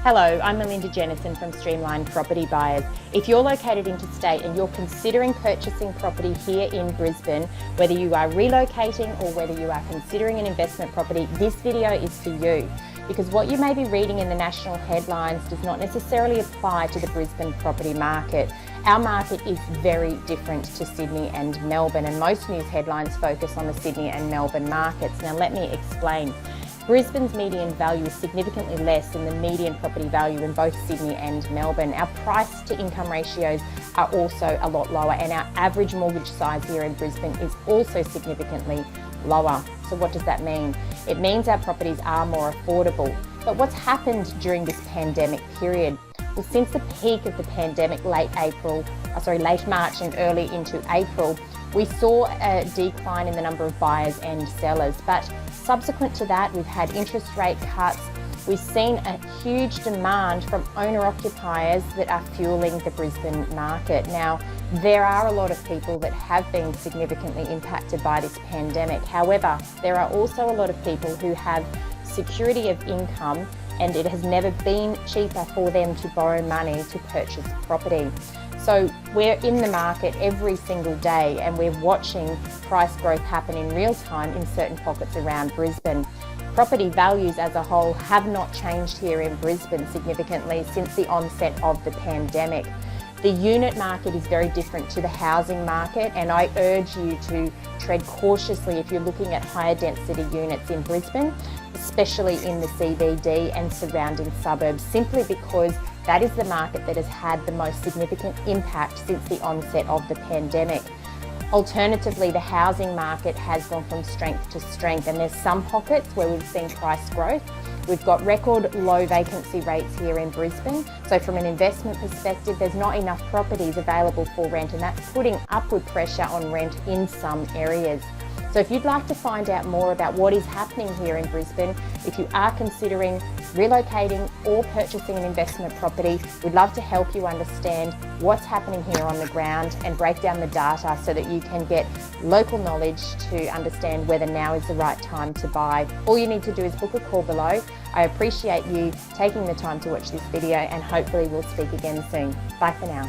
Hello, I'm Melinda Jennison from Brisbane Property Buyers. If you're located interstate and you're considering purchasing property here in Brisbane, whether you are relocating or whether you are considering an investment property, this video is for you. Because what you may be reading in the national headlines does not necessarily apply to the Brisbane property market. Our market is very different to Sydney and Melbourne, and most news headlines focus on the Sydney and Melbourne markets. Now let me explain. Brisbane's median value is significantly less than the median property value in both Sydney and Melbourne. Our price to income ratios are also a lot lower, and our average mortgage size here in Brisbane is also significantly lower. So what does that mean? It means our properties are more affordable. But what's happened during this pandemic period? Well, since the peak of the pandemic, late March and early into April, we saw a decline in the number of buyers and sellers. But subsequent to that, we've had interest rate cuts. We've seen a huge demand from owner-occupiers that are fueling the Brisbane market. Now, there are a lot of people that have been significantly impacted by this pandemic. However, there are also a lot of people who have security of income, and it has never been cheaper for them to borrow money to purchase property. So we're in the market every single day, and we're watching price growth happen in real time in certain pockets around Brisbane. Property values as a whole have not changed here in Brisbane significantly since the onset of the pandemic. The unit market is very different to the housing market, and I urge you to tread cautiously if you're looking at higher density units in Brisbane, especially in the CBD and surrounding suburbs, simply because that is the market that has had the most significant impact since the onset of the pandemic. Alternatively, the housing market has gone from strength to strength, and there's some pockets where we've seen price growth. We've got record low vacancy rates here in Brisbane. So from an investment perspective, there's not enough properties available for rent, and that's putting upward pressure on rent in some areas. So if you'd like to find out more about what is happening here in Brisbane, if you are considering relocating or purchasing an investment property, we'd love to help you understand what's happening here on the ground and break down the data so that you can get local knowledge to understand whether now is the right time to buy. All you need to do is book a call below. I appreciate you taking the time to watch this video, and hopefully we'll speak again soon. Bye for now.